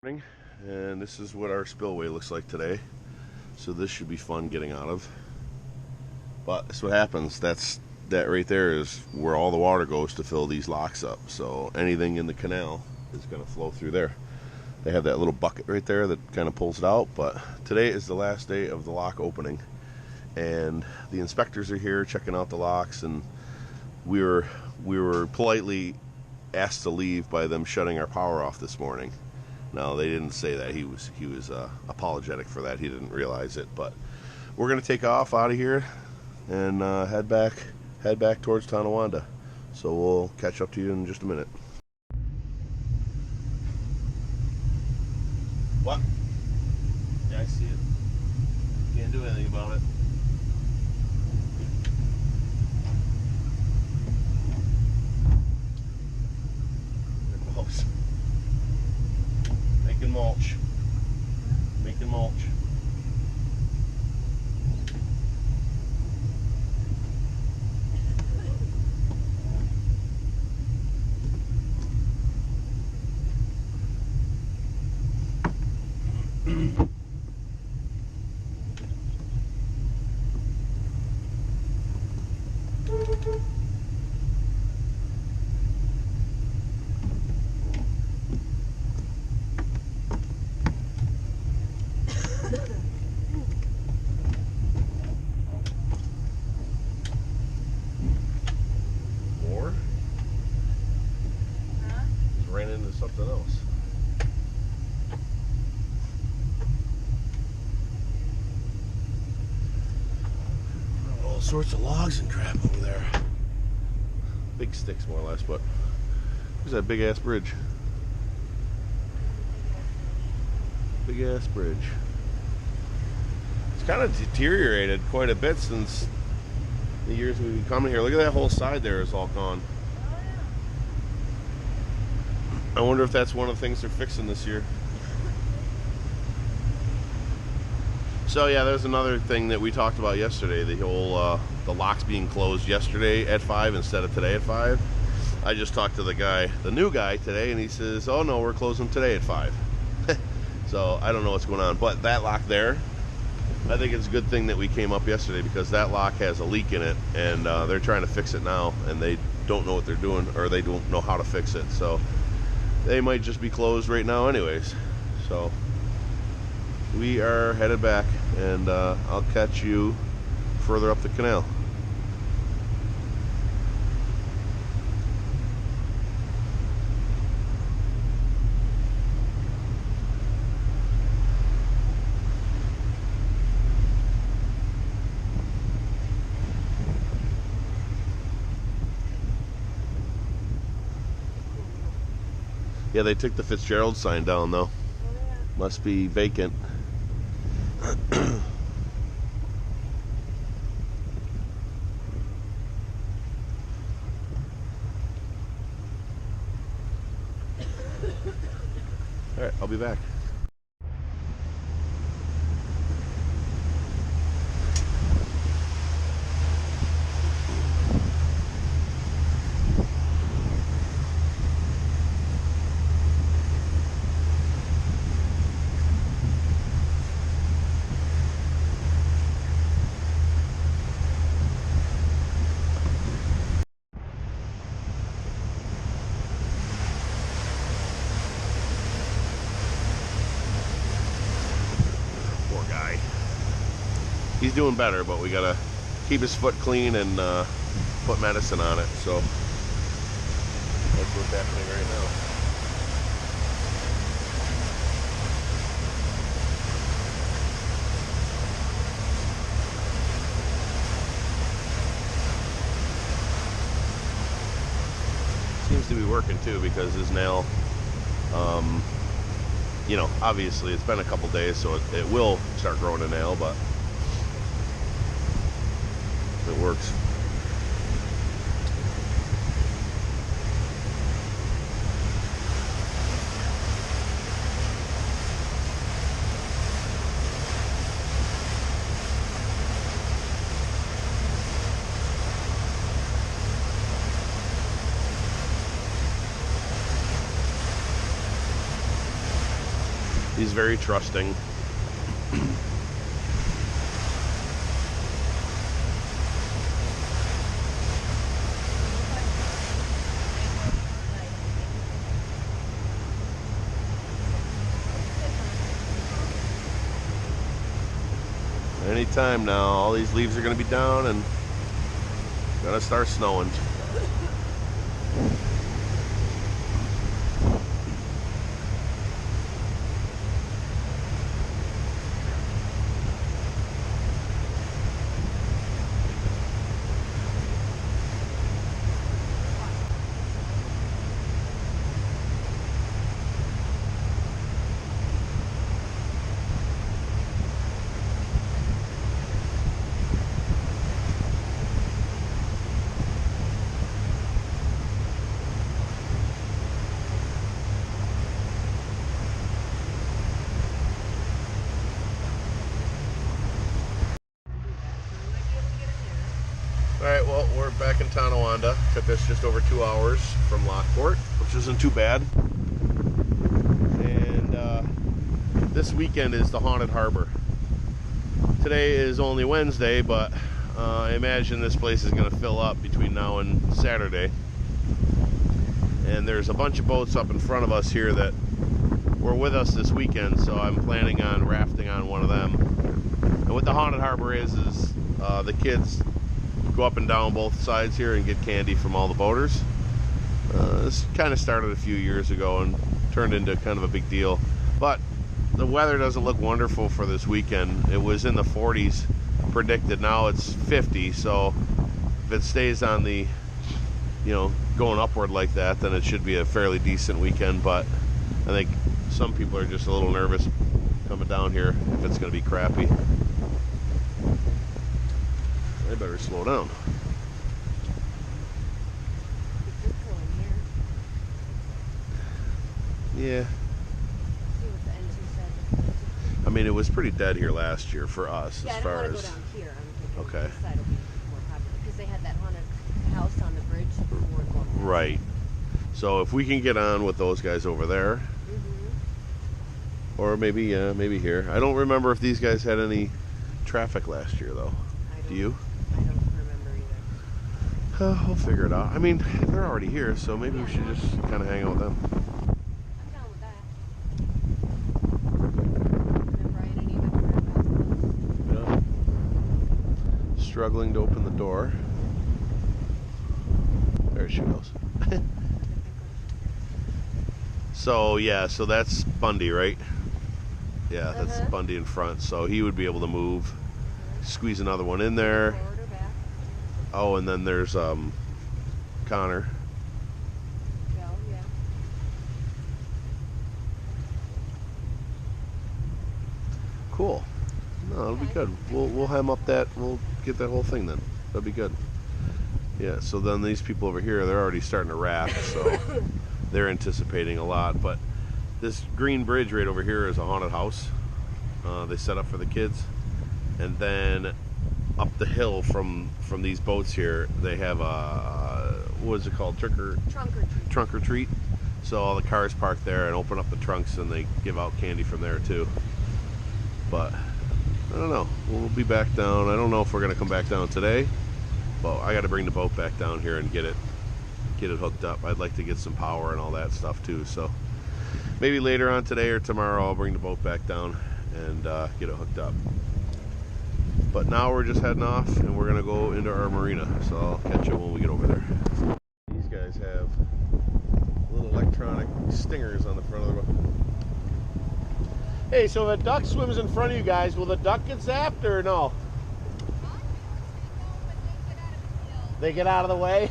And this is what our spillway looks like today. So this should be fun getting out of. But that's what happens. That right there is where all the water goes to fill these locks up. So anything in the canal is going to flow through there. They have that little bucket right there that kind of pulls it out. But today is the last day of the lock opening, and the inspectors are here checking out the locks, and we were politely asked to leave by them shutting our power off this morning. No, they didn't say that. He was apologetic for that. He didn't realize it. But we're gonna take off out of here and head back towards Tonawanda. So we'll catch up to you in just a minute. What? Yeah, I see it. Can't do anything about it. There it goes. Making mulch. Making mulch. More? Huh? Just ran into something else. All sorts of logs and crap over there. Big sticks, more or less, but there's that big ass bridge. Big ass bridge. It's kind of deteriorated quite a bit since the years we've been coming here. Look at that whole side there is all gone. I wonder if that's one of the things they're fixing this year. So yeah, there's another thing that we talked about yesterday. The whole the locks being closed yesterday at 5 instead of today at 5. I just talked to the new guy today, and he says, "Oh no, we're closing today at 5." So I don't know what's going on, but that lock there, I think it's a good thing that we came up yesterday, because that lock has a leak in it, and they're trying to fix it now, and they don't know what they're doing, or they don't know how to fix it. So they might just be closed right now anyways. So we are headed back, and I'll catch you further up the canal. Yeah, they took the Fitzgerald sign down though. Must be vacant. Alright, I'll be back. He's doing better, but we gotta keep his foot clean and put medicine on it. So that's what's happening right now. Seems to be working too, because his nail, you know, obviously it's been a couple days, so it will start growing a nail, but it works. He's very trusting. Anytime now, all these leaves are going to be down and gonna start snowing. Alright, well, we're back in Tonawanda. Took us just over 2 hours from Lockport, which isn't too bad. And this weekend is the Haunted Harbor. Today is only Wednesday, but I imagine this place is going to fill up between now and Saturday. And there's a bunch of boats up in front of us here that were with us this weekend, so I'm planning on rafting on one of them. And what the Haunted Harbor is the kids go up and down both sides here and get candy from all the boaters. This kind of started a few years ago and turned into kind of a big deal. But the weather doesn't look wonderful for this weekend. It was in the 40s predicted. Now it's 50, so if it stays on the, going upward like that, then it should be a fairly decent weekend. But I think some people are just a little nervous coming down here if it's going to be crappy. I better slow down. Yeah. I mean, it was pretty dead here last year for us, as far as. Yeah, I don't want to go down here. I'm thinking this side will be more popular because they had that haunted house on the bridge before going. Right. So if we can get on with those guys over there, or maybe here. I don't remember if these guys had any traffic last year, though. Do you? I don't remember either. We'll figure it out. I mean, they're already here, so maybe we should just kind of hang out with them. I'm down with that. Remember, I didn't even remember about Yeah. Struggling to open the door. There she goes. So, yeah, so that's Bundy, right? Yeah, that's Bundy in front, so he would be able to move. Squeeze another one in there. Oh, and then there's Connor. Yeah. Cool. No, it'll be good. We'll hem up that. We'll get that whole thing then. That'll be good. Yeah. So then these people over here, they're already starting to raft, so they're anticipating a lot. But this green bridge right over here is a haunted house. They set up for the kids. And then up the hill from these boats here, they have a, what is it called? Trunk or treat. Trunk or treat. So all the cars park there and open up the trunks and they give out candy from there too. But I don't know. We'll be back down. I don't know if we're gonna come back down today, but I got to bring the boat back down here and get it hooked up. I'd like to get some power and all that stuff too. So maybe later on today or tomorrow I'll bring the boat back down and get it hooked up. But now we're just heading off and we're gonna go into our marina. So I'll catch you when we get over there. These guys have little electronic stingers on the front of the boat. Hey, so if a duck swims in front of you guys, will the duck get zapped or no? They get out of the way?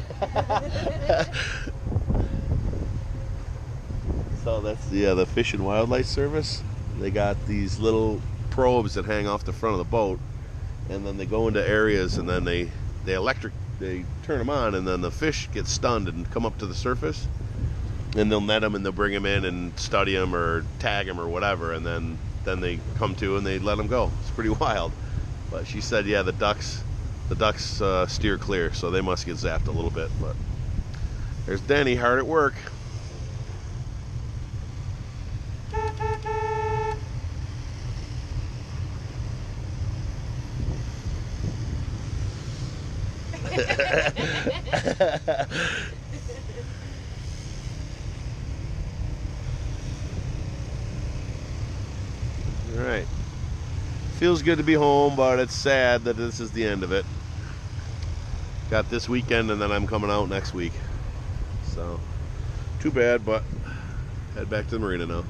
So that's the Fish and Wildlife Service. They got these little probes that hang off the front of the boat, and then they go into areas and then they turn them on, and then the fish get stunned and come up to the surface, and they'll net them and they'll bring them in and study them or tag them or whatever, and then they come to and they let them go. It's pretty wild. But she said, yeah, the ducks steer clear, so they must get zapped a little bit. But there's Denny hard at work. Alright. Feels good to be home, but it's sad that this is the end of it. Got this weekend and then I'm coming out next week. So, too bad, but head back to the marina now.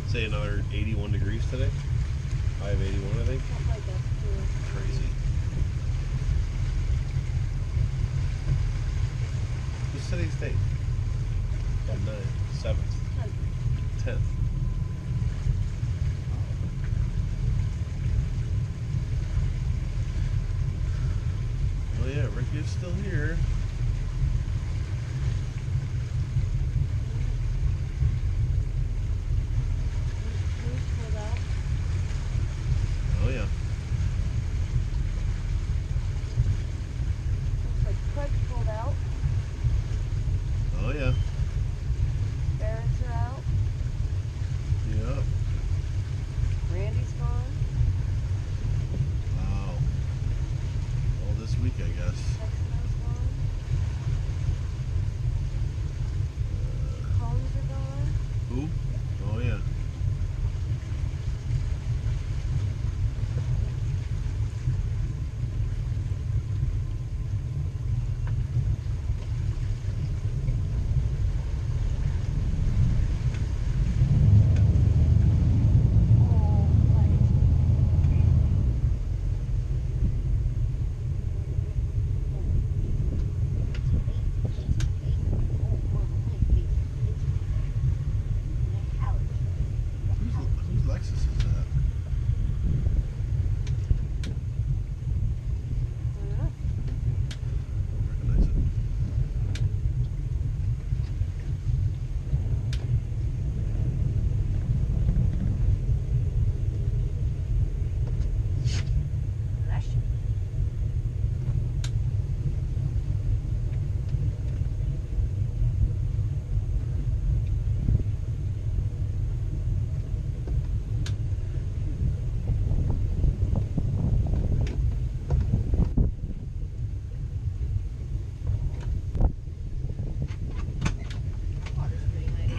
Say another 81 degrees today. I have 81, I think. Something like that, too. Crazy. What's today's date? 9th, 7th, 10th. Oh yeah, Ricky is still here. Oh yeah. Looks like Craig's pulled out. Oh yeah. Barrett's are out. Yep. Randy's gone. Wow. All this week, I guess. Texano's gone. Cones are gone. Who? Oh yeah. Whose Lexus is that? Yeah. I don't recognize it.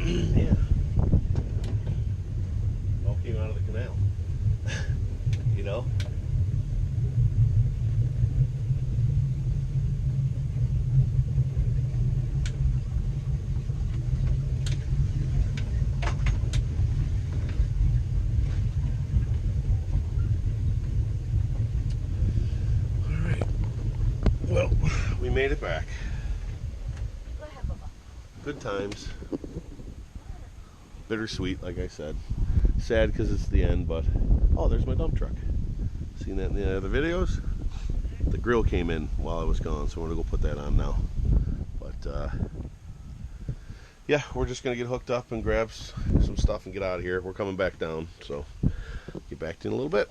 Yeah. All came out of the canal. You know? Alright. Well, we made it back. Go ahead, Bubba. Good times. Bittersweet, like I said. Sad because it's the end, but oh, there's my dump truck. Seen that in the other videos? The grill came in while I was gone, so I'm gonna go put that on now. But yeah, we're just gonna get hooked up and grab some stuff and get out of here. We're coming back down, so get back to you in a little bit.